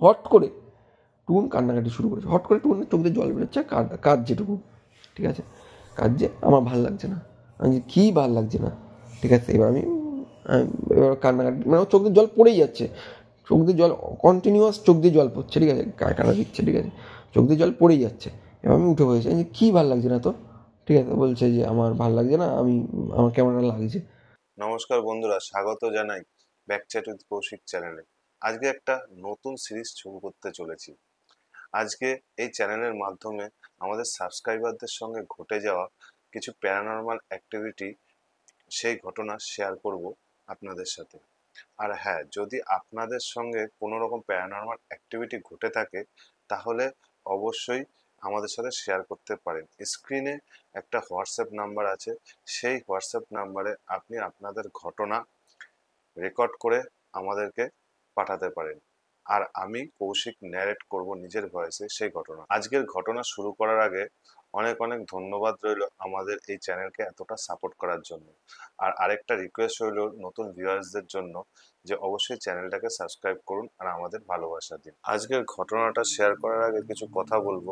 Hot করে টুন কান্নাকাটি শুরু করেছে। হট করে টুনের চোখ দিয়ে জল বেরোচ্ছে, কাজ যেটুকু, ঠিক আছে, কাজ যে আমার ভাল লাগছে না। আমি যে কী ভাল লাগছে না, ঠিক আছে, এবার এবার কান্নাকাটি, মানে চোখ দিয়ে জল পড়েই যাচ্ছে, চোখ দিয়ে জল কন্টিনিউয়াস, চোখ দিয়ে জল পড়ছে, ঠিক আছে, কান্না দিচ্ছে, ঠিক আছে, চোখ দিয়ে জল পড়েই যাচ্ছে। এবার আমি উঠে বসেছি, আমি যে কী ভাল লাগছে না তো, ঠিক আছে, বলছে যে আমার ভাল লাগছে না, আমার কেমন একটা লাগছে। নমস্কার বন্ধুরা, স্বাগত জানাই ব্যাকচ্যাট উইথ কৌশিক চ্যানেলে। আজকে একটা নতুন সিরিজ শুরু করতে চলেছি। আজকে এই চ্যানেলের মাধ্যমে আমাদের সাবস্ক্রাইবারদের সঙ্গে ঘটে যাওয়া কিছু প্যারানরমাল অ্যাক্টিভিটি, সেই ঘটনা শেয়ার করব আপনাদের সাথে। আর হ্যাঁ, যদি আপনাদের সঙ্গে কোনো রকম প্যারানরমাল অ্যাক্টিভিটি ঘটে থাকে তাহলে অবশ্যই আমাদের সাথে শেয়ার করতে পারেন। স্ক্রিনে একটা হোয়াটসঅ্যাপ নাম্বার আছে, সেই হোয়াটসঅ্যাপ নাম্বারে আপনি আপনাদের ঘটনা রেকর্ড করে আমাদেরকে পাঠাতে পারেন, আর আমি কৌশিক ন্যারেট করব নিজের ভয়েসে সেই ঘটনা। আজকের ঘটনা শুরু করার আগে অনেক অনেক ধন্যবাদ রইল আমাদের এই চ্যানেলকে এতটা সাপোর্ট করার জন্য। আর আরেকটা রিকোয়েস্ট রইল নতুন ভিউয়ার্সদের জন্য, যে অবশ্যই চ্যানেলটাকে সাবস্ক্রাইব করুন আর আমাদের ভালোবাসা দিন। আজকের ঘটনাটা শেয়ার করার আগে কিছু কথা বলবো।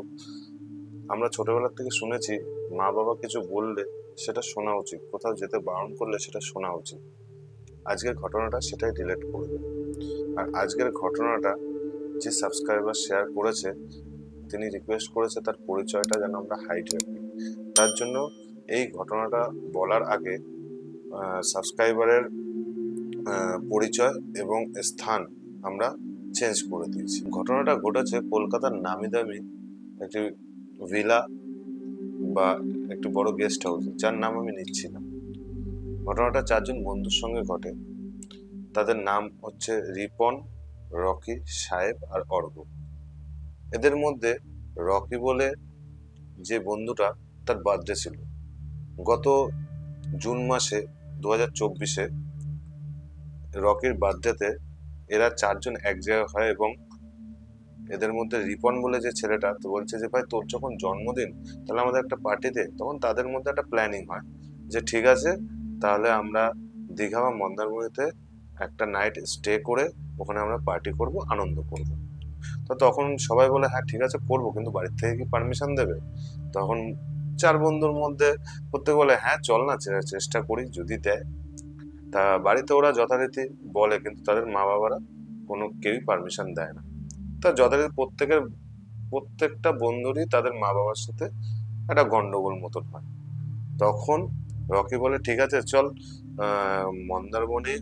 আমরা ছোটবেলা থেকে শুনেছি মা বাবা কিছু বললে সেটা শোনা উচিত, কোথাও যেতে বারণ করলে সেটা শোনা উচিত। আজকের ঘটনাটা সেটাই রিলেট করবে। আর আজকের ঘটনাটা যে সাবস্ক্রাইবার শেয়ার করেছে, তিনি রিকোয়েস্ট করেছে তার পরিচয়টা যেন আমরা হাইড রাখি। তার জন্য এই ঘটনাটা বলার আগে সাবস্ক্রাইবারের পরিচয় এবং স্থান আমরা চেঞ্জ করে দিয়েছি। ঘটনাটা ঘটেছে কলকাতার নামি দামি একটি ভিলা বা একটি বড় গেস্ট হাউস, যার নাম আমি নিচ্ছি না। ঘটনাটা চারজন বন্ধুর সঙ্গে ঘটে। তাদের নাম হচ্ছে রিপন, রকি, সাহেব আর অর্ঘ। এদের মধ্যে রকি বলে যে বন্ধুটা, তার বার্থডে ছিল গত জুন মাসে 2024-এ। রকির বার্থডেতে এরা চারজন এক জায়গায় হয়, এবং এদের মধ্যে রিপন বলে যে ছেলেটা, তো বলছে যে ভাই তোর যখন জন্মদিন, তাহলে আমাদের একটা পার্টি দে। তখন তাদের মধ্যে একটা প্ল্যানিং হয় যে ঠিক আছে, তাহলে আমরা দীঘা বা মন্দারমণিতে একটা নাইট স্টে করে ওখানে আমরা পার্টি করব, আনন্দ করব। তো তখন সবাই বলে হ্যাঁ ঠিক আছে করবো, কিন্তু বাড়ির থেকে কি পারমিশন দেবে? তখন চার বন্ধুর মধ্যে প্রত্যেকে বলে হ্যাঁ চল না, চেষ্টা করি যদি দেয়। তা বাড়িতে ওরা যথারীতি বলে, কিন্তু তাদের মা বাবারা কোনো কেউই পারমিশন দেয় না। তা যথারীতি প্রত্যেকটা বন্ধুরই তাদের মা বাবার সাথে একটা গন্ডগোল মতন হয়। তখন রকি বলে ঠিক আছে চল, মন্দারমণি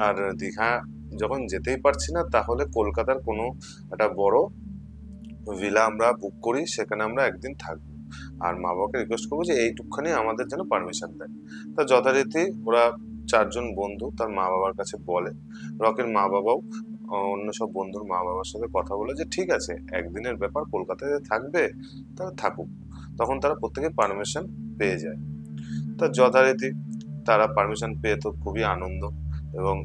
আর দীঘা যখন যেতেই পারছি না, তাহলে কলকাতার কোনো একটা বড় ভিলা আমরা বুক করি, সেখানে আমরা একদিন থাকবো। আর মা বাবাকে রিকোয়েস্ট করবো যে এইটুকখানি আমাদের যেন পারমিশন দেয়। তা যথারীতি ওরা চারজন বন্ধু তার মা বাবার কাছে বলে। রকির মা বাবাও অন্য সব বন্ধুর মা বাবার সাথে কথা বলে যে ঠিক আছে, একদিনের ব্যাপার, কলকাতায় থাকবে তারা থাকুক। তখন তারা প্রত্যেকে পারমিশন পেয়ে যায়। তা যথারীতি তারা পারমিশন পেয়ে তো খুবই আনন্দ, এবং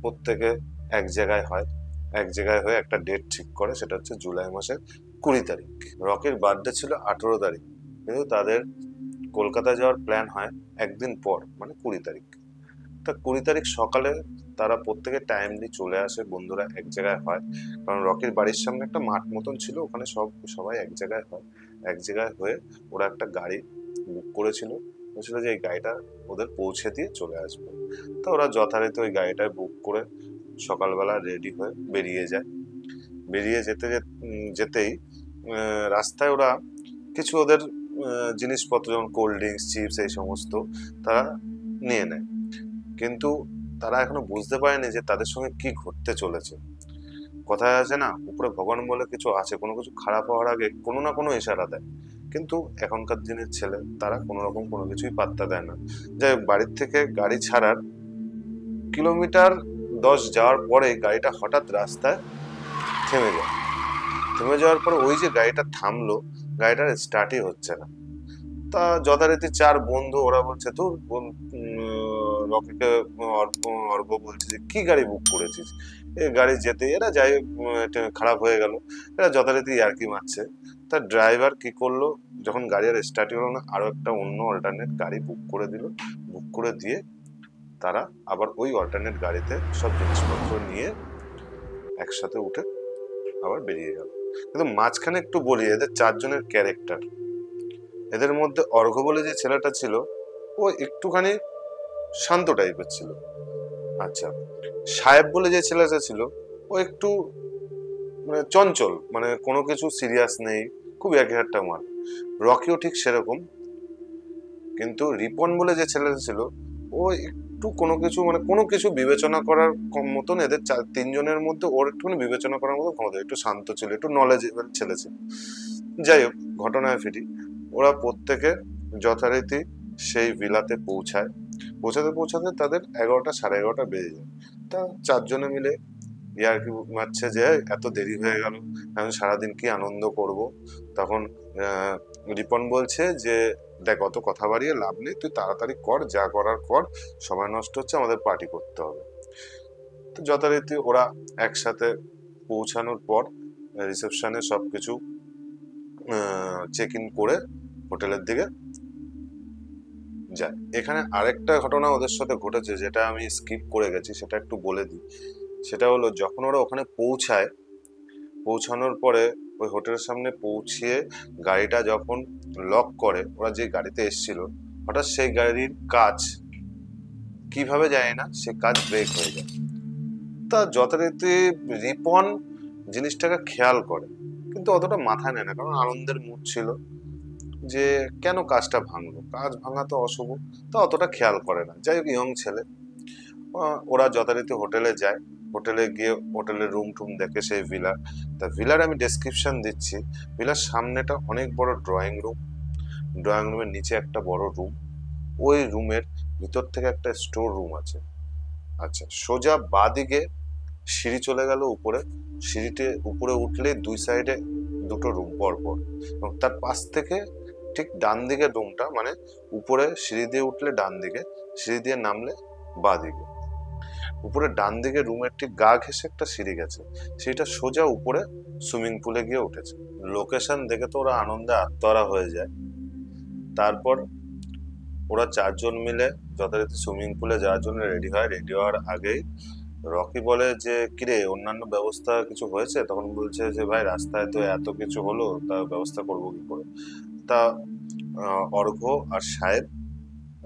প্রত্যেকে এক জায়গায় হয়। এক জায়গায় হয়ে একটা ডেট ঠিক করে, সেটা হচ্ছে জুলাই মাসের 20 তারিখ। রকির বার্থডে ছিল 18 তারিখ, কিন্তু তাদের কলকাতা যাওয়ার প্ল্যান হয় একদিন পর, মানে 20 তারিখ। তা 20 তারিখ সকালে তারা প্রত্যেকে টাইমলি চলে আসে, বন্ধুরা এক জায়গায় হয়। কারণ রকির বাড়ির সামনে একটা মাঠ মতন ছিল, ওখানে সবাই এক জায়গায় হয়। এক জায়গায় হয়ে ওরা একটা গাড়ি বুক করেছিল, বলছিল যে এই গাড়িটা ওদের পৌঁছে দিয়ে চলে আসবে। তো ওরা যথারীতি ওই গাড়িটায় বুক করে সকালবেলা রেডি হয়ে বেরিয়ে যায়। বেরিয়ে যেতেই রাস্তায় ওরা কিছু ওদের জিনিসপত্র, যেমন কোল্ড ড্রিঙ্কস, চিপস, এই সমস্ত তারা নিয়ে নেয়। কিন্তু তারা এখনো বুঝতে পারেনি যে তাদের সঙ্গে কি ঘটতে চলেছে। কথায় আছে না, উপরে ভগবান বলে কিছু আছে, কোনো কিছু খারাপ হওয়ার আগে কোনো না কোনো ইশারা দেয়। কিন্তু এখনকার দিনের ছেলে তারা কোনো রকম কোনো কিছুই পাত্তা দেয় না। যাই হোক, বাড়ির থেকে গাড়ি ছাড়ার কিলোমিটার 10 যাওয়ার পরে গাড়িটা হঠাৎ রাস্তায় থেমে যায়। থেমে যাওয়ার পরে ওই যে গাড়িটা থামলো, গাড়িটার স্টার্টই হচ্ছে না। তা যথারীতি চার বন্ধু ওরা বলছে তোর রকিকে, অর্ঘ বলছে যে কি গাড়ি বুক করেছিস, এ গাড়ি যেতে এরা যাই এটা খারাপ হয়ে গেল। এরা যথারীতি ইয়ার্কি মারছে। তার ড্রাইভার কি করলো, যখন গাড়ি আর স্টার্টই হলো না, আরো একটা অন্য অল্টারনেট গাড়ি বুক করে দিল। বুক করে দিয়ে তারা আবার ওই অল্টারনেট গাড়িতে সব জিনিসপত্র নিয়ে একসাথে উঠে আবার বেরিয়ে গেল। কিন্তু মাঝখানে একটু বলি এদের চারজনের ক্যারেক্টার। এদের মধ্যে অর্ঘ্য বলে যে ছেলেটা ছিল ও একটুখানি শান্ত টাইপের ছিল। আচ্ছা, সাহেব বলে যে ছেলেটা ছিল ও একটু মানে চঞ্চল, মানে কোনো কিছু সিরিয়াস নেই, খুব একঘেয়েটা মাল। রকিও ঠিক সেরকম। কিন্তু রিপন বলে যে ছেলেটা ছিল ও একটু কোনো কিছু বিবেচনা করার মতন এদের তিনজনের মধ্যে ওর একটুখানি বিবেচনা করার মতো ক্ষমতা, একটু শান্ত ছিল, একটু নলেজেবল ছেলে ছিল। যাই হোক, ঘটনায় ফিরি। ওরা প্রত্যেকে যথারীতি সেই ভিলাতে পৌঁছায়। পৌঁছাতে পৌঁছাতে তাদের 11টা সাড়ে 11টা বেজে যায়। তা চারজনে মিলে ইয়ার্কি মারছে যে এত দেরি হয়ে গেল, আমি সারাদিন কি আনন্দ করব। তখন রিপন বলছে যে দেখ, অত কথা বাড়িয়ে লাভ নেই, তুই তাড়াতাড়ি কর, যা করার কর, সময় নষ্ট হচ্ছে, আমাদের পার্টি করতে হবে। তো যথারীতি ওরা একসাথে পৌঁছানোর পর রিসেপশনে সবকিছু চেক ইন করে হোটেলের দিকে যায়। এখানে আরেকটা ঘটনা ওদের সাথে ঘটেছে যেটা আমি স্কিপ করে গেছি, সেটা একটু বলে দিই। সেটা হলো যখন ওরা ওখানে পৌঁছায়, পৌঁছানোর পরে ওই হোটেলের সামনে পৌঁছিয়ে গাড়িটা যখন লক করে, ওরা যে গাড়িতে এসেছিল হঠাৎ সেই গাড়ির কাজ কিভাবে যায় না, সে কাজ ব্রেক হয়ে যায়। তা যথারীতি রিপন জিনিসটাকে খেয়াল করে, কিন্তু অতটা মাথায় নেয় না, কারণ আনন্দের মুড ছিল যে কেন কাজটা ভাঙলো, কাজ ভাঙা তো অশুভ, তা অতটা খেয়াল করে না। যাই হোক, ইয়ং ছেলে। ওরা যথারীতি হোটেলে যায়। হোটেলে গিয়ে হোটেলের রুম টুম দেখে সেই ভিলার। তা ভিলার আমি ডেসক্রিপশন দিচ্ছি। ভিলার সামনেটা অনেক বড় ড্রয়িং রুম, ড্রয়িং রুমের নিচে একটা বড় রুম, ওই রুমের ভিতর থেকে একটা স্টোর রুম আছে। আচ্ছা, সোজা বাঁদিকে সিঁড়ি চলে গেল উপরে। সিঁড়িতে উপরে উঠলে দুই সাইডে দুটো রুম পর পর, এবং তার পাশ থেকে ঠিক ডান দিকের রুমটা, মানে উপরে সিঁড়ি দিয়ে উঠলে ডান দিকে, সিঁড়ি দিয়ে নামলে বাঁ দিকে। উপরে ডান দিকে রুমের ঠিক গা ঘেঁষে একটা সিঁড়ি গেছে, সেটা সোজা উপরে সুইমিং পুলে গিয়ে উঠেছে। লোকেশন দেখে তো ওরা আনন্দে আত্মহারা হয়ে যায়। তারপর ওরা চারজন মিলে যথারীতি সুইমিং পুলে যাওয়ার জন্য রেডি হয়। রেডি হওয়ার আগেই রকি বলে যে কিরে, অন্যান্য ব্যবস্থা কিছু হয়েছে? তখন বলছে যে ভাই, রাস্তায় তো এত কিছু হলো, তা ব্যবস্থা করবো কি করে। তা অর্ঘ্য আর সাহেব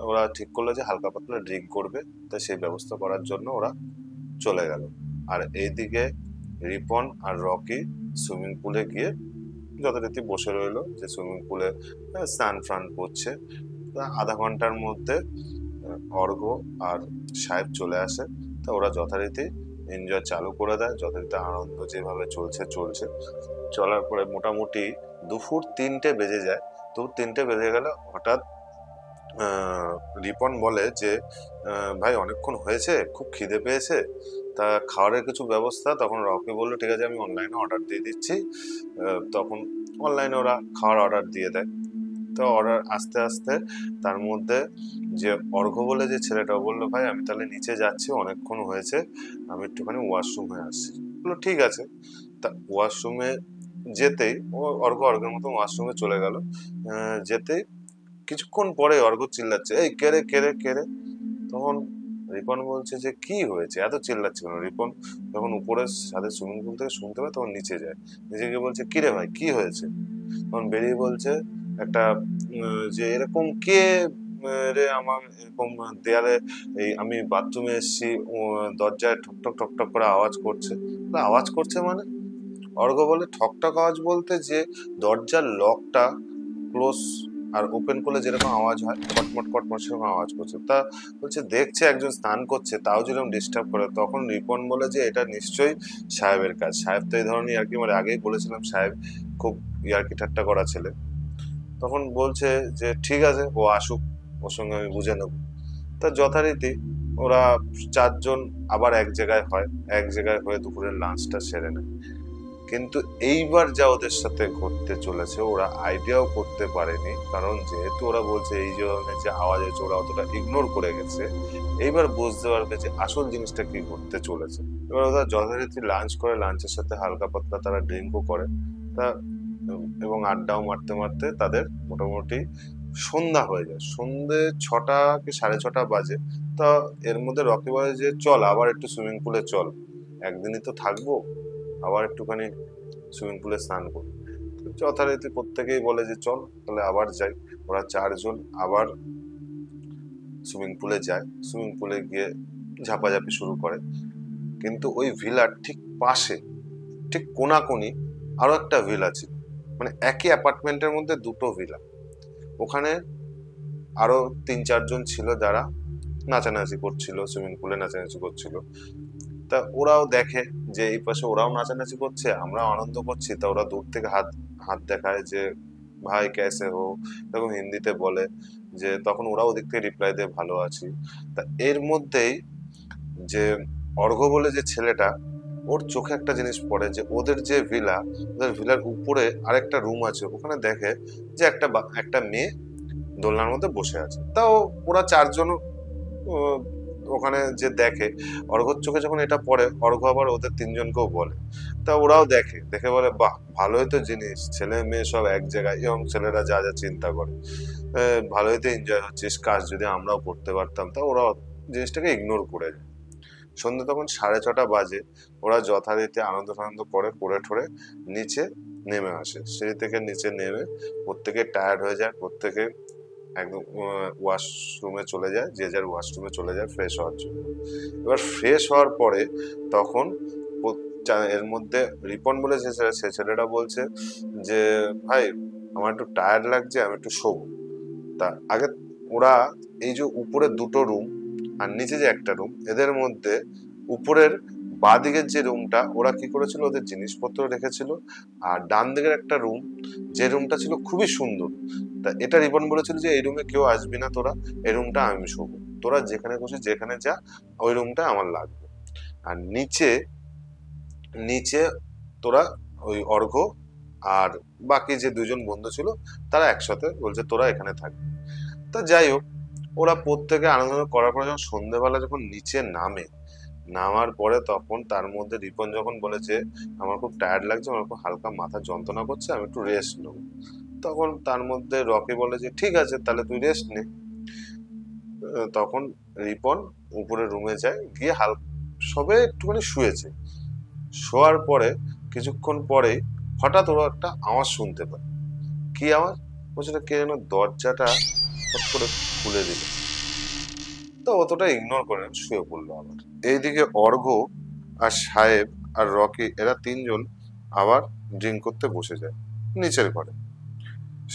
ওরা ঠিক করলো যে হালকা পাতলা ড্রিঙ্ক করবে, তাই সেই ব্যবস্থা করার জন্য ওরা চলে গেল। আর এইদিকে রিপন আর রকি সুইমিং পুলে গিয়ে যথারীতি বসে রইলো, যে সুইমিং পুলে স্নান ফান করছে। আধা ঘন্টার মধ্যে অর্ঘ্য আর সাহেব চলে আসে। তা ওরা যথারীতি এনজয় চালু করে দেয়, যথারীতি আনন্দ যেভাবে চলছে চলছে। চলার পরে মোটামুটি দুপুর 3টে বেজে যায়। দুপুর 3টে বেজে গেলে হঠাৎ রিপন বলে যে ভাই, অনেকক্ষণ হয়েছে, খুব খিদে পেয়েছে, তা খাবারের কিছু ব্যবস্থা। তখন রকি বললো ঠিক আছে, আমি অনলাইনে অর্ডার দিয়ে দিচ্ছি। তখন অনলাইনে ওরা খাওয়ার অর্ডার দিয়ে দেয়। তো অর্ডার আস্তে আস্তে তার মধ্যে যে অর্ঘ্য বলে যে ছেলেটা বললো ভাই, আমি তাহলে নিচে যাচ্ছি, অনেকক্ষণ হয়েছে, আমি একটুখানি ওয়াশরুম হয়ে আসছি। বললো ঠিক আছে। তা ওয়াশরুমে যেতেই অর্ঘ্যের মতো ওয়াশরুমে চলে গেল। যেতেই কিছুক্ষণ পরে অর্ঘ্য চিল্লাচ্ছে, এই কেড়ে কেড়ে কেড়ে। তখন রিপন বলছে যে কি হয়েছে, এত চিল্লাচ্ছে কেন? রিপন যখন উপরে সাথে সুইমিং পুল থেকে শুনতে পায়, তখন নিচে যায়। নিচে গিয়ে বলছে কি রে ভাই, কি হয়েছে? তখন বেরিয়ে বলছে একটা যে এরকম কে রে, আমার এরকম দেয়ালে, এই আমি বাথরুমে এসেছি, দরজায় ঠকঠক ঠকঠক করে আওয়াজ করছে। আওয়াজ করছে মানে? অর্ঘ্য বলে ঠকঠক আওয়াজ বলতে যে দরজার লকটা ক্লোজ আর ওপেন করলে যেরকম আওয়াজ হয়, কটমট কটমট, সেরকম আওয়াজ করছে। তা বলছে দেখছে একজন স্নান করছে, তাও যেরকম ডিস্টার্ব করে। তখন রিপন বলে যে এটা নিশ্চয়ই সাহেবের কাজ। সাহেব তো এই ধরনের ইয়ার্কি, মানে আগেই বলেছিলাম সাহেব খুব ইয়ার্কি ঠাট্টা করা ছেলে। তখন বলছে যে ঠিক আছে, ও আসুক, ওর সঙ্গে আমি বুঝে নেব। তা যথারীতি ওরা চারজন আবার এক জায়গায় হয়, এক জায়গায় হয়ে দুপুরের লাঞ্চটা সেরে নেয়। কিন্তু এইবার যা ওদের সাথে ঘটতে চলেছে ওরা আইডিয়াও করতে পারেনি, কারণ যেহেতু ওরা বলছে এই ধরনের যে আওয়াজ হয়েছে ওরা অতটা ইগনোর করে গেছে। এইবার বুঝতে পারবে যে আসল জিনিসটা কি ঘটতে চলেছে। এবার ওরা যথারীতি লাঞ্চ করে, লাঞ্চের সাথে হালকা পাতলা তারা ড্রিঙ্কও করে। তা এবং আড্ডাও মারতে মারতে তাদের মোটামুটি সন্ধ্যা হয়ে যায়। সন্ধ্যে 6টা কি 6:30 বাজে। তা এর মধ্যে রকি বলে যে চল আবার একটু সুইমিং পুলে চল, একদিনই তো থাকবো, আবার একটুখানি সুইমিং পুলে স্নান করবো। যথারীতি প্রত্যেকেই বলে যে চল তাহলে আবার যাই। ওরা 4 জন আবার সুইমিং পুলে যায়, সুইমিং পুলে গিয়ে ঝাপাঝাপি শুরু করে। কিন্তু ওই ভিলার ঠিক পাশে, ঠিক কোনাকুনি আরো একটা ভিলা ছিল, মানে একই অ্যাপার্টমেন্টের মধ্যে দুটো ভিলা। ওখানে আরো 3-4 জন ছিল যারা নাচানাচি করছিল, সুইমিং পুলে নাচানাচি করছিল। তা ওরাও দেখে যে এই পাশে ওরাও নাচানাচি করছে, আমরাও আনন্দ করছি। তা ওরা দূর থেকে হাত হাত দেখায় যে ভাই ক্যাসে হো, এরকম হিন্দিতে বলে। যে তখন ওরাও ওদিক থেকে রিপ্লাই দেয় ভালো আছি। তা এর মধ্যেই যে অর্ঘ্য বলে যে ছেলেটা, ওর চোখে একটা জিনিস পড়ে যে ওদের যে ভিলা, ওদের ভিলার উপরে আরেকটা রুম আছে, ওখানে দেখে যে একটা মেয়ে দোলনার মধ্যে বসে আছে। তাও ওরা 4 জন ওখানে যে দেখে, অর্ঘ্যর চোখে যখন এটা পড়ে, অর্ঘ্য আবার ওদের 3 জনকেও বলে। তা ওরাও দেখে, দেখে বলে বাহ ভালোই তো জিনিস, ছেলে মেয়ে সব এক জায়গায়, এবং ছেলেরা যা যা চিন্তা করে ভালোই তো এনজয় হচ্ছিস, কাজ যদি আমরাও করতে পারতাম। তা ওরা জিনিসটাকে ইগনোর করে যায়। সন্ধ্যে তখন 6:30 বাজে। ওরা যথারীতি আনন্দ ফানন্দ করে ঠরে নিচে নেমে আসে। সিঁড়ি থেকে নিচে নেমে প্রত্যেকে টায়ার্ড হয়ে যায়, প্রত্যেকে একদম ওয়াশরুমে চলে যায়, যে যার ওয়াশরুমে চলে যায় ফ্রেশ হওয়ার জন্য। এবার ফ্রেশ হওয়ার পরে তখন এর মধ্যে রিপন বলে যে ছেলে, সে ছেলেটা বলছে যে ভাই আমার একটু টায়ার্ড লাগছে, আমি একটু শোবো। তা আগে ওরা এই যে উপরে দুটো রুম আর নিচে যে একটা রুম, এদের মধ্যে উপরের বাঁ দিকের যে রুমটা ওরা কি করেছিল, ওদের জিনিসপত্র রেখেছিল। আর ডান দিকের একটা রুম, যে রুমটা ছিল খুবই সুন্দর। তা এটা রিপন বলেছিল যে এই রুমে কেউ আসবি না তোরা, এই রুমটা আমি শোবো, তোরা যেখানে খুশি যেখানে যা, ওই রুমটা আমার লাগবে। আর নিচে নিচে তোরা ওই অর্ঘ্য আর বাকি যে 2 জন বন্ধু ছিল তারা একসাথে বলছে তোরা এখানে থাকবি। তা যাই হোক, ওরা প্রত্যেকে আনন্দ করার পরে যখন সন্ধ্যেবেলা যখন নিচে নামার পরে তখন তার মধ্যে রিপন যখন বলেছে আমার খুব টায়ার্ড লাগছে, আমার খুব হালকা মাথা যন্ত্রণা করছে, আমি একটু রেস্ট নেবো। তখন তার মধ্যে রকি বলে যে ঠিক আছে তাহলে তুই রেস্ট নে। তখন রিপন উপরে রুমে যায়, গিয়ে সবে একটুখানি শুয়েছে। শোয়ার পরে কিছুক্ষণ পরেই হঠাৎ ওরা একটা আওয়াজ শুনতে পায়। কি আওয়াজ? বলছে কে যেন দরজাটা হট করে খুলে দিল। তো অতটা ইগনোর করে শুয়ে পড়লো আবার। এইদিকে অর্ঘ্য আর সাহেব আর রকি এরা 3 জন আবার ড্রিঙ্ক করতে বসে যায় নিচের ঘরে।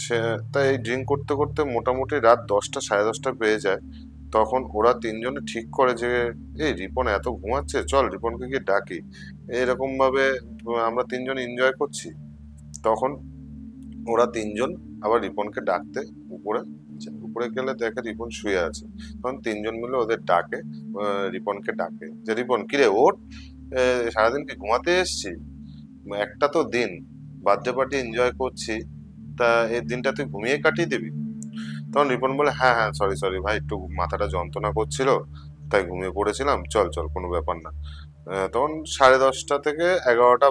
সে তাই ড্রিঙ্ক করতে করতে মোটামুটি রাত 10টা 10:30 বেজে যায়। তখন ওরা 3 জনে ঠিক করে যে এই রিপন এত ঘুমাচ্ছে, চল রিপনকে গিয়ে ডাকি। এরকম ভাবে আমরা 3 জন এনজয় করছি। তখন ওরা 3 জন আবার রিপনকে ডাকতে উপরে যায়। উপরে গেলে দেখে রিপন শুয়ে আছে। তখন 3 জন মিলে ওদের ডাকে, রিপনকে ডাকে যে রিপন কিরে ওঠ, সারাদিন কি ঘুমাতে এসছি? একটা তো দিন, বার্থডে পার্টি এনজয় করছি, তা এই দিনটা তুই ঘুমিয়ে কাটিয়ে দিবি? তখন রিপন বলে হ্যাঁ হ্যাঁ সরি সরি ভাই, একটু মাথাটা যন্ত্রণা করছিল তাই ঘুমিয়ে পড়েছিলাম, চল চল কোনো ব্যাপার না। তখন 10:30 থেকে 11টা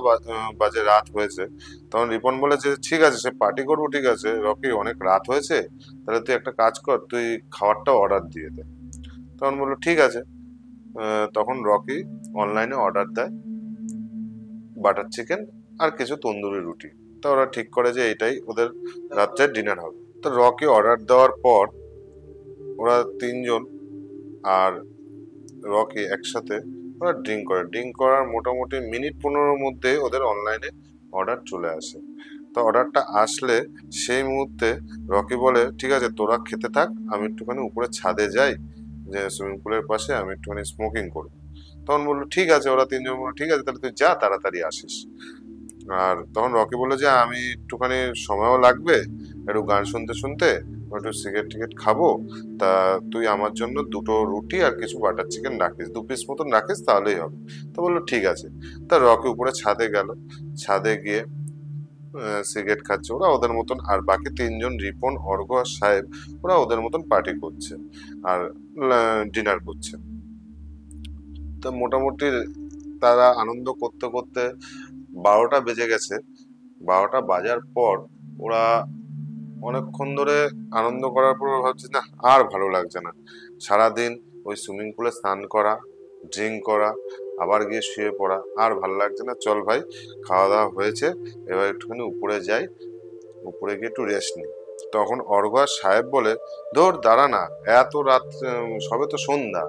বাজে রাত হয়েছে। তখন রিপন বলে যে ঠিক আছে সে পার্টি করবো, ঠিক আছে রকি অনেক রাত হয়েছে, তাহলে তুই একটা কাজ কর, তুই খাবারটা অর্ডার দিয়ে দে। তখন বললো ঠিক আছে। তখন রকি অনলাইনে অর্ডার দেয় বাটার চিকেন আর কিছু তন্দুরি রুটি। তা ওরা ঠিক করে যে এটাই ওদের রাত্রের ডিনার হবে। তো রকি অর্ডার দেওয়ার পর ওরা 3 জন আর রকি একসাথে ওরা ড্রিঙ্ক করার মোটামুটি মিনিট 15-র মধ্যে ওদের অনলাইনে অর্ডার চলে আসে। তো অর্ডারটা আসলে সেই মুহূর্তে রকি বলে ঠিক আছে তোরা খেতে থাক, আমি একটুখানি উপরে ছাদে যাই, যে সুইমিং পুলের পাশে আমি একটুখানি স্মোকিং করবো। তখন বললো ঠিক আছে, ওরা 3 জন বললো ঠিক আছে তাহলে তুই যা তাড়াতাড়ি আসিস। আর তখন রকি বললো যে আমি একটুখানি সময়ও লাগবে, একটু গান শুনতে শুনতে একটু সিগারেট টিকেট খাবো, তা তুই আমার জন্য 2টো রুটি আর কিছু বাটার চিকেন রাখিস, 2 পিস মতন রাখিস তাহলেই হবে। তো বললো ঠিক আছে। তা রকি উপরে ছাদে গেল, ছাদে গিয়ে সিগারেট খাচ্ছে ওরা ওদের মতন, আর বাকি 3 জন রিপন অর্ঘ্য আর সাহেব ওরা ওদের মতন পার্টি করছে আর ডিনার করছে। তো মোটামুটি তারা আনন্দ করতে করতে 12টা বেজে গেছে। 12টা বাজার পর ওরা অনেকক্ষণ ধরে আনন্দ করার পর ভাবছে না আর ভালো লাগছে না, সারাদিন ওই সুইমিং পুলে স্নান করা, ড্রিঙ্ক করা, আবার গিয়ে শুয়ে পড়া। আর ভাল লাগছে না, চল ভাই খাওয়া দাওয়া হয়েছে, এবার একটুখানি উপরে যাই, উপরে গিয়ে একটু রেস্ট নিই। তখন অর্ঘ্য আর সাহেব বলে, ধর দাঁড়া না, এত রাত, সবে তো সন্ধ্যা,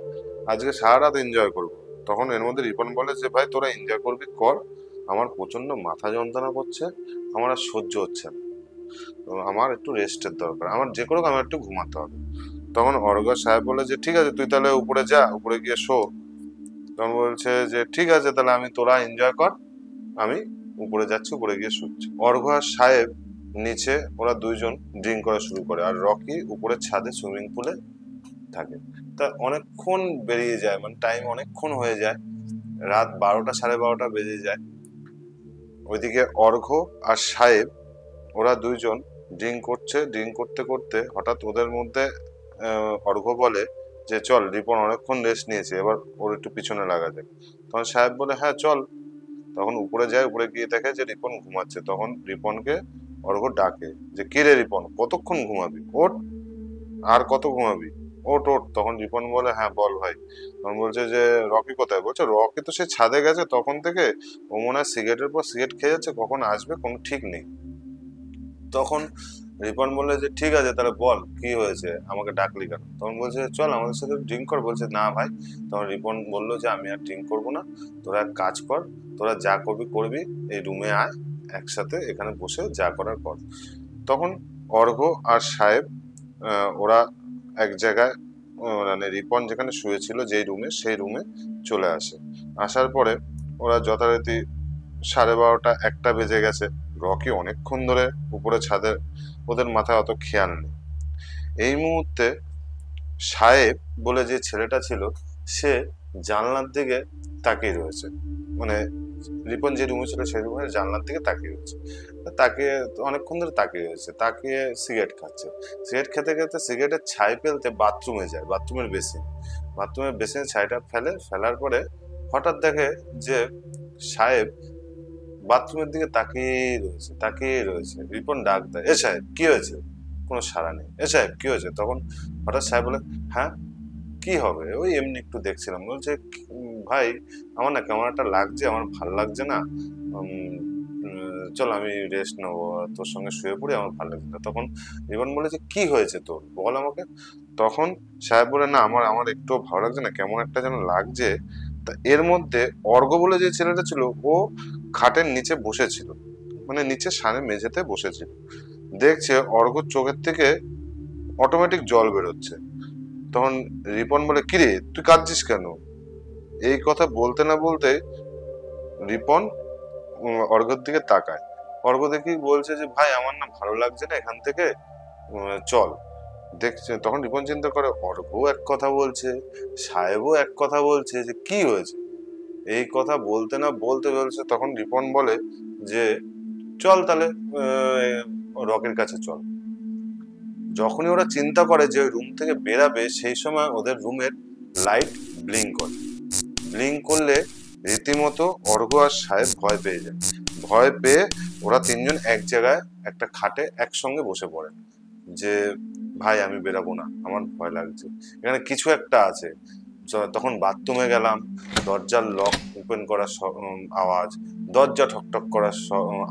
আজকে সারা রাত এনজয় করবো। তখন এর মধ্যে রিপন বলে যে ভাই তোরা এনজয় করবি কর, আমার প্রচন্ড মাথা যন্ত্রণা করছে, আমার আর সহ্য হচ্ছে না, তো আমার একটু রেস্টের দরকার, আমার যে করে হোক আমার একটু ঘুমাতে হবে। তখন অর্ঘ্য সাহেব বলে যে ঠিক আছে তুই তাহলে উপরে যা, উপরে গিয়ে শো। তখন বলছে যে ঠিক আছে তাহলে আমি, তোরা এনজয় কর, আমি উপরে যাচ্ছি, উপরে গিয়ে শুচ্ছি। অর্ঘ্য আর সাহেব নিচে, ওরা দুইজন ড্রিঙ্ক করা শুরু করে, আর রকি উপরে ছাদে সুইমিং পুলে থাকে। তা অনেকক্ষণ বেরিয়ে যায়, মানে টাইম অনেকক্ষণ হয়ে যায়, রাত 12টা 12:30 বেজে যায়। ওইদিকে অর্ঘ্য আর সাহেব, ওরা দুইজন ড্রিঙ্ক করছে, ড্রিঙ্ক করতে করতে হঠাৎ ওদের মধ্যে অর্ঘ্য বলে যে চল, রিপন অনেকক্ষণ রেস্ট নিয়েছে, এবার ওর একটু পিছনে লাগা যায়। তখন সাহেব বলে হ্যাঁ চল। তখন উপরে যায়, উপরে গিয়ে দেখে যে রিপন ঘুমাচ্ছে। তখন রিপনকে অর্ঘ্য ডাকে যে কি রে রিপন, কতক্ষণ ঘুমাবি, ওঠ, আর কত ঘুমাবি, ওঠ ওঠ। তখন রিপন বলে হ্যাঁ বল ভাই। তখন বলছে যে রকি কোথায়? বলছে রকি তো সে ছাদে গেছে তখন থেকে, ও মনে হয় সিগারেটের পর সিগারেট খেয়ে যাচ্ছে, কখন আসবে কোনো ঠিক নেই। তখন রিপন বললে যে ঠিক আছে তাহলে বল কি হয়েছে, আমাকে ডাকলি কেন? তখন বলছে চল আমাদের সাথে ড্রিঙ্ক কর। বলছে না ভাই। তখন রিপন বললো যে আমি আর ড্রিঙ্ক করবো না, তোরা এক কাজ কর, তোরা যা করবি করবি, এই রুমে আয়, একসাথে এখানে বসে যা করার কর। তখন অর্ঘ্য আর সাহেব, ওরা এক জায়গায়, মানে রিপন যেখানে শুয়েছিল যেই রুমে, সেই রুমে চলে আসে। আসার পরে ওরা যথারীতি 12:30 1টা বেজে গেছে। রকি অনেকক্ষণ ধরে উপরে ছাদে, ওদের মাথায় অত খেয়াল নেই। এই মুহূর্তে সাহেব বলে যে ছেলেটা ছিল, সে জানলার দিকে তাকিয়ে রয়েছে, মানে রিপন যে রুমে ছিল সেই রুমের জানলার দিকে তাকিয়ে রয়েছে। তাকিয়ে অনেকক্ষণ ধরে তাকিয়ে রয়েছে, তাকিয়ে সিগারেট খাচ্ছে। সিগারেট খেতে খেতে সিগারেটের ছাই ফেলতে বাথরুমে যায়, বাথরুমের বেসিনে ছাইটা ফেলে, ফেলার পরে হঠাৎ দেখে যে সাহেব বাথরুমের দিকে তাকিয়ে রয়েছে। রিপন ডাক দেয়, এ সাহেব কি হয়েছে? কোনো সাড়া নেই। এ সাহেব কি হয়েছে? তখন হঠাৎ সাহেব বলে হ্যাঁ কি হবে, ওই এমনি একটু দেখছিলাম। বলছে ভাই আমার না কেমন একটা লাগছে, আমার ভাল লাগছে না, চল আমি রেস্ট নেবো, তোর সঙ্গে শুয়ে পড়ি, আমার ভালো লাগছে না। তখন রিপন বলে যে কি হয়েছে তোর, বল আমাকে। তখন সাহেব বলে না আমার আমার একটু ভালো লাগছে না, কেমন একটা যেন লাগছে। তা এর মধ্যে অর্ঘ্য বলে যে ছেলেটা ছিল, ও খাটের নিচে বসেছিল, মানে নিচে সামনে মেঝেতে বসেছিল। দেখছে অর্ঘ্যর চোখের থেকে অটোমেটিক জল বেরোচ্ছে। তখন রিপন বলে কিরে তুই কাঁদছিস কেন? এই কথা বলতে না বলতে রিপন অর্ঘ্যর দিকে তাকায়। অর্ঘ্য দেখি বলছে যে ভাই আমার না ভালো লাগছে না এখান থেকে, চল। দেখছে তখন রিপন চিন্তা করে অর্ঘ্য এক কথা বলছে, সাহেবও এক কথা বলছে, যে কি হয়েছে। এই কথা বলতে না বলতে বলছে, তখন রিপন বলে যে চল তাহলে রকির কাছে চল। যখনই ওরা চিন্তা করে যে ওই রুম থেকে বেরাবে, সেই সময় ওদের রুমের লাইট ব্লিঙ্ক করলে রীতিমতো অর্ঘ্য আর সাহেব ভয় পেয়ে যায়। ভয় পেয়ে ওরা তিনজন এক জায়গায় একটা খাটে একসঙ্গে বসে পড়ে যে ভাই আমি বেরাবো না, আমার ভয় লাগছে, এখানে কিছু একটা আছে। তখন বাথরুমে গেলাম, দরজার লক ওপেন করার আওয়াজ, দরজা ঠকঠক করার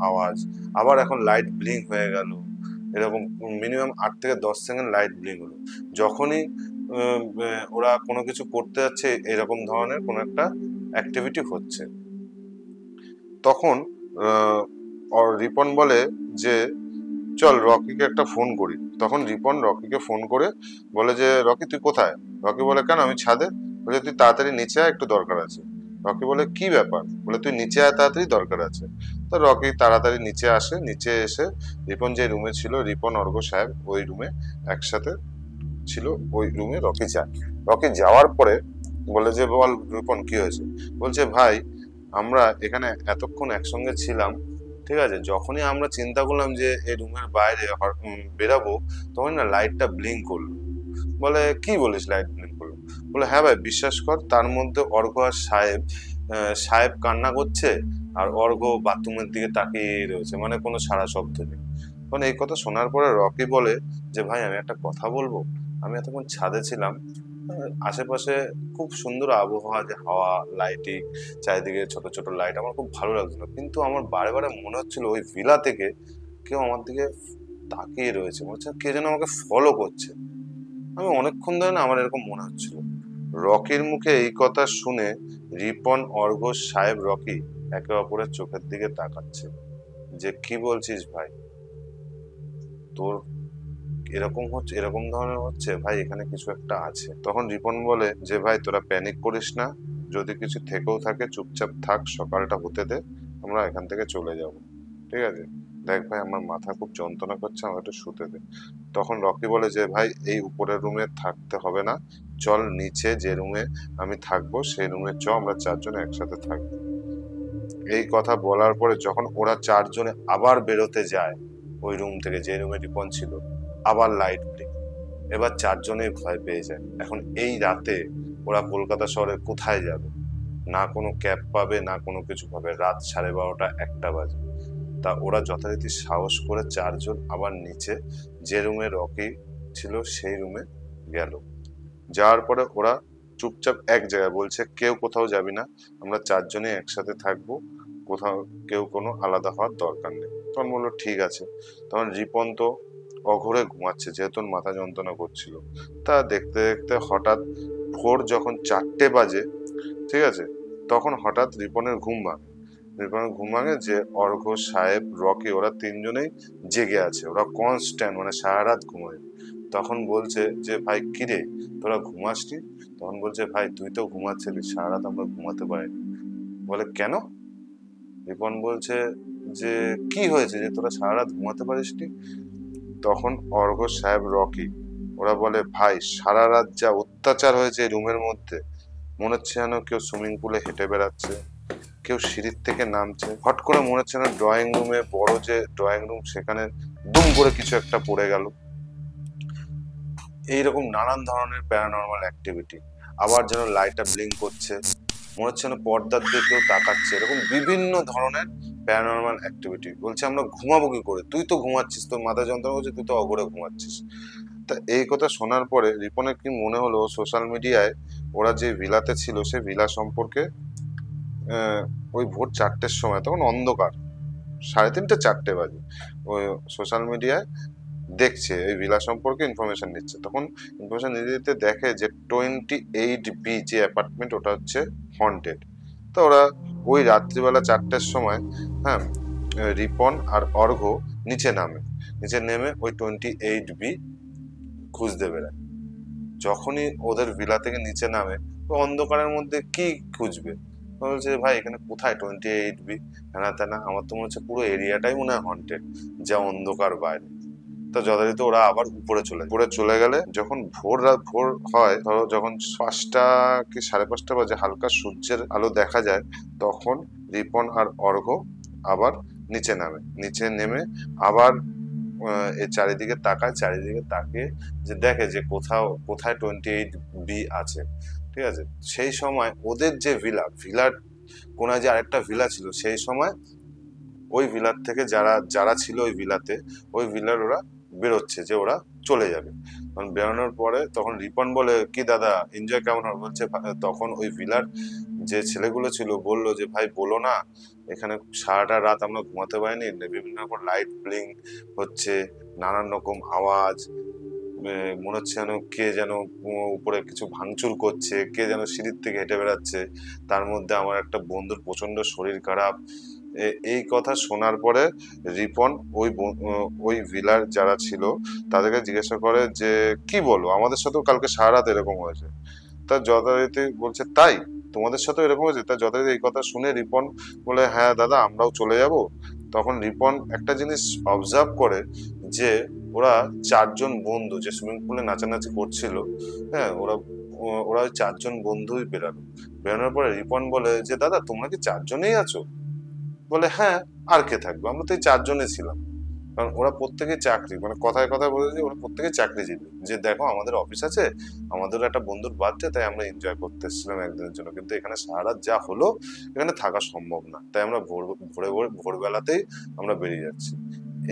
আওয়াজ, আবার এখন লাইট ব্লিঙ্ক হয়ে গেল, এরকম মিনিমাম 8 থেকে 10 সেকেন্ড লাইট ব্লিঙ্ক হলো। যখনই ওরা কোনো কিছু করতে যাচ্ছে, এরকম ধরনের কোনো একটা অ্যাক্টিভিটি হচ্ছে। তখন রিপন বলে যে চল রকিকে একটা ফোন করি। তখন রিপন রকিকে ফোন করে বলে যে রকি তুই কোথায়? রকি বলে কেন, আমি ছাদে। বলে তুই তাড়াতাড়ি নিচে আয়, একটু দরকার আছে। রকি বলে কি ব্যাপার? বলে তুই নিচে আয় তাড়াতাড়ি, দরকার আছে। তো রকি তাড়াতাড়ি নিচে আসে, নিচে এসে রিপন যে রুমে ছিল, রিপন অর্ঘ্য সাহেব ওই রুমে একসাথে ছিল, ওই রুমে রকি যায়। রকি যাওয়ার পরে বলে যে বল রিপন কি হয়েছে? বলছে ভাই আমরা এখানে এতক্ষণ একসঙ্গে ছিলাম, ঠিক আছে, যখনই আমরা চিন্তা করলাম যে এই রুমের বাইরে বেরাবো, তখন না লাইটটা ব্লিঙ্ক করলো। বলে কি বলিস লাইট ব্লিঙ্ক করলো? বলে হ্যাঁ ভাই বিশ্বাস কর, তার মধ্যে অর্ঘ্য আর সাহেব কান্না করছে, আর অর্ঘ্য বাথরুমের দিকে তাকিয়ে রয়েছে, মানে কোনো সাড়া শব্দ নেই। তখন এই কথা শোনার পরে রকি বলে যে ভাই আমি একটা কথা বলবো, আমি এতক্ষণ ছাদে ছিলাম, আশেপাশে খুব সুন্দর আবহাওয়া, যে হাওয়া, লাইটিং, চারিদিকে ছোট ছোট লাইট, আমার খুব ভালো লাগছিল। কিন্তু আমার বারে বারে মনে হচ্ছিল ওই ভিলা থেকে কেউ আমার দিকে তাকিয়ে রয়েছে, মনে হচ্ছে কে যেন আমাকে ফলো করছে। আমি অনেকক্ষণ ধরে না আমার এরকম মনে হচ্ছিল। রকির মুখে এই কথা শুনে রিপন, অর্ঘ, সাহেব, রকি একে অপরের চোখের দিকে তাকাচ্ছে, যে কি বলছিস ভাই, তোর এরকম হচ্ছে, এরকম ধরনের হচ্ছে ভাই, এখানে কিছু একটা আছে। তখন রিপন বলে যে ভাই তোরা প্যানিক করিস না, যদি কিছু থেকেও থাকে চুপচাপ থাক, সকালটা হতে দে, আমরা এখান থেকে চলে যাব, ঠিক আছে? দেখ ভাই আমার মাথা খুব যন্ত্রণা করছে, আমার একটু শুতে দে। তখন রকি বলে যে ভাই এই উপরের রুমে থাকতে হবে না, চল নিচে যে রুমে আমি থাকবো সেই রুমে চ, আমরা চারজনে একসাথে থাকবো। এই কথা বলার পরে যখন ওরা চারজনে আবার বেরোতে যায় ওই রুম থেকে, যে রুমে রিপন ছিল, আবার লাইট ব্লিক। এবার চারজনেই ভয় পেয়ে যায়। এখন এই রাতে ওরা কলকাতা শহরে কোথায় যাবে? না কোনো ক্যাব পাবে, না কোনো কিছু পাবে। রাত 12:30 1টা বাজে। তা ওরা যথারীতি সাহস করে চারজন আবার নিচে যে রুমে রকি ছিল সেই রুমে গেল। যাওয়ার পরে ওরা চুপচাপ এক জায়গায় বলছে কেউ কোথাও যাবি না, আমরা চারজনে একসাথে থাকবো, কোথাও কেউ কোনো আলাদা হওয়ার দরকার নেই। তখন বললো ঠিক আছে। তখন রিপন তো অঘরে ঘুমাচ্ছে, যেহেতু ওর মাথা যন্ত্রণা করছিল। তা দেখতে দেখতে হঠাৎ ভোর যখন 4টে বাজে, ঠিক আছে, তখন হঠাৎ রিপনের ঘুম ভাঙে। রিপনের ঘুম ভাঙে যে অর্ঘ্য, সাহেব, রকি ওরা তিনজনেই জেগে আছে, ওরা কনস্ট্যান্ট, মানে সারা রাত ঘুমায়। তখন বলছে যে ভাই কিরে তোরা ঘুমাসনি? তখন বলছে ভাই তুই তো ঘুমাচ্ছিলি, সারা রাত আমরা ঘুমাতে পারিনি। বলে কেন? রিপন বলছে যে কি হয়েছে যে তোরা সারা রাত ঘুমাতে পারিসনি? তখন অর্ঘ্য, সাহেব, রকি ওরা বলে ভাই সারা রাত যা অত্যাচার হয়েছে এই রুমের মধ্যে, মনে হচ্ছে যেন কেউ সুইমিং পুলে হেঁটে বেড়াচ্ছে, কেউ সিঁড়ির থেকে নামছে, হট করে মনে হচ্ছে না ড্রয়িং রুমে, বড় যে ড্রয়িং রুম সেখানে দুম করে কিছু একটা পড়ে গেল। এইরকম নানান ধরনের প্যারানর্মাল অ্যাক্টিভিটি। আবার যেন লাইটটা ব্লিঙ্ক করছে, মনে হচ্ছে না পর্দার দিয়ে কেউ তাকাচ্ছে, এরকম বিভিন্ন ধরনের প্যারানর্মাল অ্যাক্টিভিটি। বলছে আমরা ঘুমাবো কি করে, তুই তো ঘুমাচ্ছিস, তোর মাথা যন্ত্রণা করছে, তুই তো অঘরে ঘুমাচ্ছিস। তা এই কথা শোনার পরে রিপনের কি মনে হলো, সোশ্যাল মিডিয়ায় ওরা যে ভিলাতে ছিল সেই ভিলা সম্পর্কে আহ, ওই ভোর 4টের সময়, তখন অন্ধকার, 3:30 4টে বাজে, ওই সোশ্যাল মিডিয়ায় দেখছে এই ভিলা সম্পর্কে ইনফরমেশন নিচ্ছে। তখন ইনফরমেশন নিতে নিতে দেখে যে 28B যে অ্যাপার্টমেন্ট ওটা হচ্ছে হন্টেড। তো ওরা ওই রাত্রিবেলা 4টের সময়, হ্যাঁ, রিপন আর অর্ঘ্য নিচে নামে। নিচে নেমে ওই 28B খুঁজতে বেড়ায়। যখনই ওদের ভিলা থেকে নিচে নামে, তো অন্ধকারের মধ্যে কি খুঁজবে? বলছে ভাই এখানে কোথায় 28B, হ্যানা ত্যানা, আমার তো মনে হচ্ছে পুরো এরিয়াটাই মনে হয় হন্টেড, যা অন্ধকার বাইরে। তো যথারীতি ওরা আবার উপরে চলে গেলে যখন ভোর হয়, ধরো যখন 5টা কি 5:30 বাজে, হালকা সূর্যের আলো দেখা যায়, তখন রিপন আর অর্ঘ্য আবার নিচে নামে। নিচে নেমে আবার এই চারিদিকে তাকায়, চারিদিকে তাকিয়ে যে দেখে যে কোথায় 28B আছে, ঠিক আছে। সেই সময় ওদের যে ভিলার কোনায় যে আরেকটা ভিলা ছিল, সেই সময় ওই ভিলার থেকে যারা যারা ছিল ওই ভিলাতে, ওই ভিলার ওরা বেরোচ্ছে, যে ওরা চলে যাবে। তখন বেরোনোর পরে তখন রিপন বলে কি দাদা এনজয় কেমন হবে? বলছে তখন ওই ভিলার যে ছেলেগুলো ছিল বললো যে ভাই বলো না, এখানে সারাটা রাত আমরা ঘুমাতে পারিনি, বিভিন্ন রকম লাইট ব্লিং হচ্ছে, নানান রকম আওয়াজ, মনে হচ্ছে যেন কে যেন উপরে কিছু ভাঙচুর করছে, কে যেন সিঁড়ির থেকে হেঁটে বেড়াচ্ছে। তার মধ্যে আমার একটা বন্ধুর প্রচন্ড শরীর খারাপ। এই কথা শোনার পরে রিপন ওই ভিলার যারা ছিল তাদেরকে জিজ্ঞাসা করে যে কি বলো, আমাদের সাথেও কালকে সারা রাত এরকম হয়েছে। তা যথারীতি বলছে তাই, তোমাদের সাথেও এরকম হয়েছে? তা যথারীতি এই কথা শুনে রিপন বলে হ্যাঁ দাদা আমরাও চলে যাব। তখন রিপন একটা জিনিস অবজার্ভ করে যে ওরা চারজন বন্ধু যে সুইমিং পুলে নাচানাচি করছিল, হ্যাঁ, ওরা ওই চারজন বন্ধুই বেরালো। বেরোনোর পরে রিপন বলে যে দাদা তোমরা কি চারজনেই আছো? বলে হ্যাঁ, আর কে থাকবে, আমরা তো এই চারজনে ছিলাম। কারণ ওরা প্রত্যেকে চাকরি, মানে কথায় কথায় বলে যে ওরা প্রত্যেকে চাকরিজীবী, যে দেখো আমাদের অফিস আছে, আমাদের একটা বন্ধুর বার্থডে, তাই আমরা এনজয় করতে এসেছিলাম একদিনের জন্য, কিন্তু এখানে সারা রাত যা হলো এখানে থাকা সম্ভব না, তাই আমরা ভোরবেলাতেই আমরা বেরিয়ে যাচ্ছি।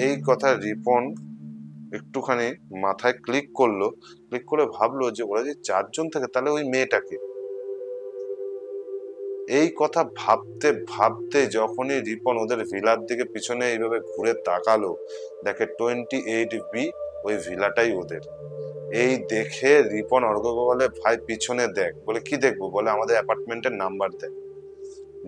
এই কথা রিপন একটুখানি মাথায় ক্লিক করলো, ক্লিক করে ভাবলো যে ওরা যে 4 জন থাকে তাহলে ওই মেয়েটাকে। এই কথা ভাবতে ভাবতে যখনই রিপন ওদের ভিলার দিকে পিছনে এইভাবে ঘুরে তাকালো, দেখে 28B ওই ভিলাটাই ওদের। এই দেখে রিপন অর্ঘ্যকে বলে, ভাই পিছনে দেখ। বলে কি দেখবো? বলে আমাদের অ্যাপার্টমেন্টের নাম্বার দেখ।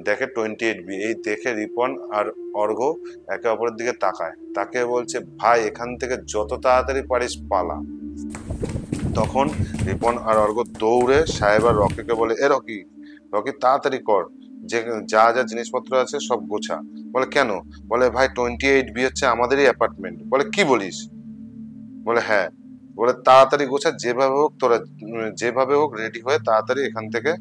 দেখে 28B। এই দেখে রিপন আর অর্ঘ্য একে অপরের দিকে তাকায়, তাকে বলছে, ভাই এখান থেকে যত তাড়াতাড়ি পারিস পালা। তখন রিপন আর অর্ঘ্য দৌড়ে সাহেব আর রকিকে বলে, এ রকি, রকি তাড়াতাড়ি কর, যে যা যা জিনিসপত্র আছে সব গোছা। বলে কেন? বলে ভাই 28B হচ্ছে আমাদেরই অ্যাপার্টমেন্ট। বলে কি বলিস? বলে হ্যাঁ। বলে তাড়াতাড়ি গোছা, যেভাবে হোক তোরা, যেভাবে হোক রেডি হয়ে তাড়াতাড়ি এখান থেকে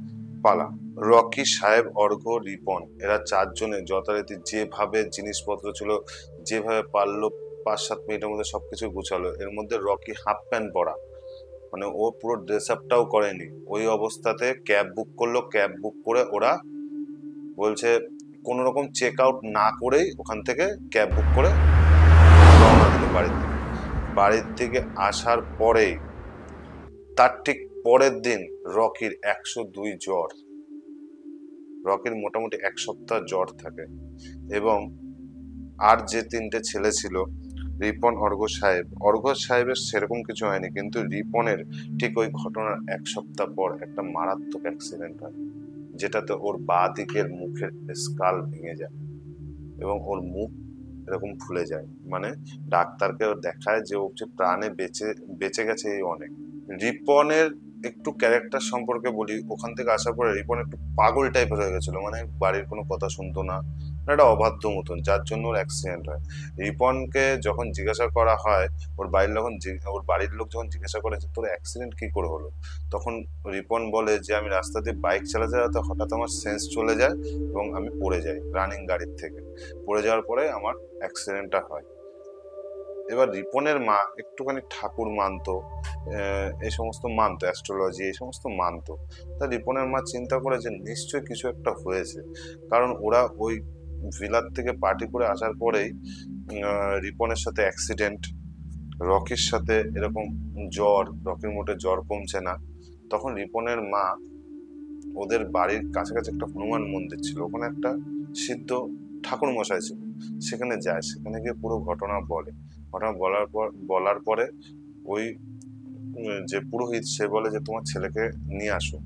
পালা। রকি, সাহেব, অর্ঘ্য, রিপন এরা 4 জনে যথারীতি যেভাবে জিনিসপত্র ছিল, যেভাবে পারলো 5-7 মিনিটের মধ্যে সবকিছু গুছালো। এর মধ্যে রকি হাফ প্যান্ট পরা, মানে ও পুরো ড্রেস আপটাও করেনি, ওই অবস্থাতে ক্যাব বুক করলো। ক্যাব বুক করে ওরা বলছে কোনো রকম চেক আউট না করেই ওখান থেকে ক্যাব বুক করে রওনা দিল বাড়ির দিকে। বাড়ির দিকে আসার পরেই তার ঠিক পরের দিন রকির 102 জ্বর। রকির মোটামুটি 1 সপ্তাহ জ্বর থাকে। এবং আর যে 3টে ছেলে ছিল, রিপন, অর্ঘ্য, সাহেব, অর্ঘ্য সাহেবের সেরকম কিছু হয়নি, কিন্তু রিপনের ঠিক ওই ঘটনার 1 সপ্তাহ পর একটা মারাত্মক অ্যাক্সিডেন্ট হয়, যেটাতে ওর বাঁ দিকের মুখের স্কাল ভেঙে যায় এবং ওর মুখ এরকম ফুলে যায়। মানে ডাক্তারকে দেখায় যে ও যে প্রাণে বেঁচে বেঁচে গেছে এই অনেক। রিপনের একটু ক্যারেক্টার সম্পর্কে বলি। ওখান থেকে আসার পরে রিপন একটু পাগল টাইপের হয়ে গেছিল, মানে বাড়ির কোনো কথা শুনতো না, একটা অবাধ্য মতন, যার জন্য ওর অ্যাক্সিডেন্ট হয়। রিপনকে যখন জিজ্ঞাসা করা হয়, ওর বাড়ির লোক যখন জিজ্ঞাসা করে যে তোর অ্যাক্সিডেন্ট কি করে হলো, তখন রিপন বলে যে আমি রাস্তা দিয়ে বাইক চালাতে চালাতে হঠাৎ আমার সেন্স চলে যায় এবং আমি পড়ে যাই রানিং গাড়ির থেকে। পড়ে যাওয়ার পরে আমার অ্যাক্সিডেন্টটা হয়। এবার রিপনের মা একটুখানি ঠাকুর মানতো, এই সমস্ত মানতো, অ্যাস্ট্রোলজি এই সমস্ত মানতো। তা রিপনের মা চিন্তা করে যে নিশ্চয়ই কিছু একটা হয়েছে, কারণ ওরা ওই ভিলার থেকে পার্টি করে আসার পরেই রিপনের সাথে অ্যাক্সিডেন্ট, রকির সাথে এরকম জ্বর, রকির মোটে জ্বর কমছে না। তখন রিপনের মা ওদের বাড়ির কাছাকাছি একটা হনুমান মন্দির ছিল, ওখানে একটা সিদ্ধ ঠাকুর মশাই ছিল, সেখানে যায়। সেখানে গিয়ে পুরো ঘটনা বলে। ঘটনা বলার পরে ওই যে পুরোহিত সে বলে যে তোমার ছেলেকে নিয়ে আসো।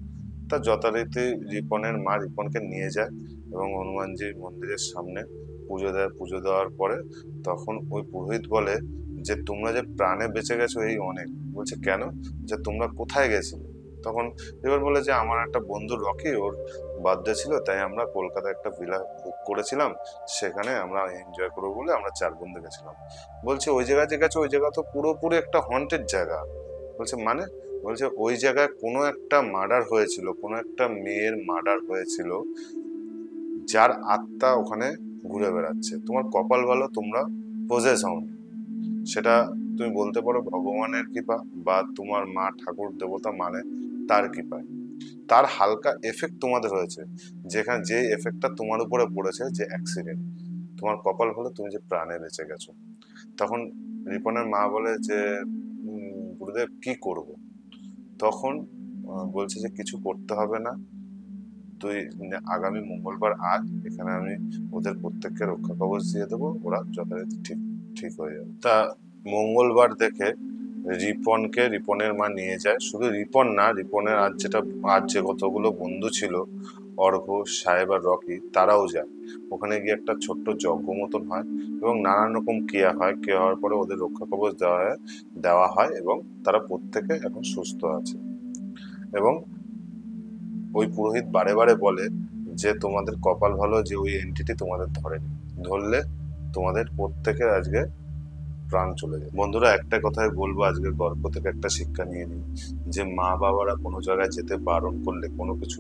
তা যথারীতি রিপনের মা রিপনকে নিয়ে যায় এবং হনুমানজির মন্দিরের সামনে পুজো দেয়। পুজো দেওয়ার পরে তখন ওই পুরোহিত বলে যে তোমরা যে প্রাণে বেঁচে গেছো এই অনেক। বলছে কেন? যে তোমরা কোথায় গেছিলে? তখন এবার বলে যে আমার একটা বন্ধু রকি, ওর বার্থডে ছিল, তাই আমরা কলকাতায় একটা ভিলা বুক করেছিলাম, সেখানে আমরা এনজয় করবো বলে আমরা 4 বন্ধু গেছিলাম। বলছে ওই জায়গায় যে গেছো, ওই জায়গা তো পুরোপুরি একটা হন্টেড জায়গা। বলছে মানে? বলছে ওই জায়গায় কোনো একটা মার্ডার হয়েছিল, কোনো একটা মেয়ের মার্ডার হয়েছিল, যার আত্মা ওখানে ঘুরে বেড়াচ্ছে। তোমার কপাল ভালো তোমরা পজেস হওনি। সেটা তুমি বলতে পারো ভগবানের কৃপা বা তোমার মা ঠাকুর দেবতা মানে তার কৃপায়। তার হালকা এফেক্ট তোমাদের হয়েছে, যেখানে যে এফেক্টটা তোমার উপরে পড়েছে, যে অ্যাক্সিডেন্ট। তোমার কপাল ভালো তুমি যে প্রাণে বেঁচে গেছো। তখন রিপনের মা বলে যে গুরুদেব কি করব? তখন বলছে যে কিছু করতে হবে না, তুই আগামী মঙ্গলবার আজ এখানে আমি ওদের প্রত্যেককে রক্ষা কবচ দিয়ে দেবো, ওরা যথারীতি ঠিক ঠিক হয়ে যাবে। তা মঙ্গলবার দেখে রিপনকে রিপনের মা নিয়ে যায়। শুধু রিপন না, রিপনের আর যে কতগুলো বন্ধু ছিল, অর্ঘ্য, সাহেব আর রকি, তারাও যায়। ওখানে গিয়ে একটা ছোট্ট যজ্ঞ মতন হয় এবং নানান রকম ক্রিয়া হয়। ক্রিয়া হওয়ার পরে ওদের রক্ষা কবচ দেওয়া হয় এবং তারা প্রত্যেকে এখন সুস্থ আছে। এবং ওই পুরোহিত বারে বারে বলে যে তোমাদের কপাল ভালো যে ওই এন্টিটি তোমাদের ধরেনি, ধরলে তোমাদের প্রত্যেকের আজকে প্রাণ চলে যায়। বন্ধুরা একটা কথাই বলবো, আজকের গল্প থেকে একটা শিক্ষা নিয়ে নিই, যে মা বাবারা কোনো জায়গায় যেতে বারণ করলে, কোনো কিছু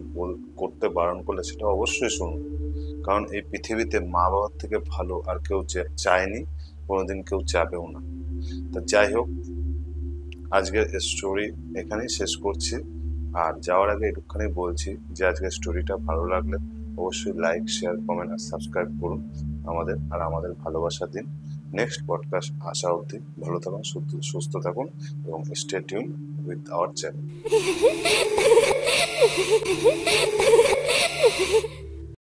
করতে বারণ করলে সেটা অবশ্যই শুনুন। কারণ এই পৃথিবীতে মা বাবার থেকে ভালো আর কেউ চায়নি, কোনোদিন কেউ চাবেও না। তা যাই হোক, আজকের স্টোরি এখানেই শেষ করছি। আর যাওয়ার আগে একটুখানি বলছি যে আজকের স্টোরিটা ভালো লাগলে অবশ্যই লাইক, শেয়ার, কমেন্ট আর সাবস্ক্রাইব করুন আমাদের, আর আমাদের ভালোবাসা দিন। নেক্সট পডকাস্ট আসা অবধি ভালো থাকুন, সুস্থ থাকুন এবং stay tune with our channel.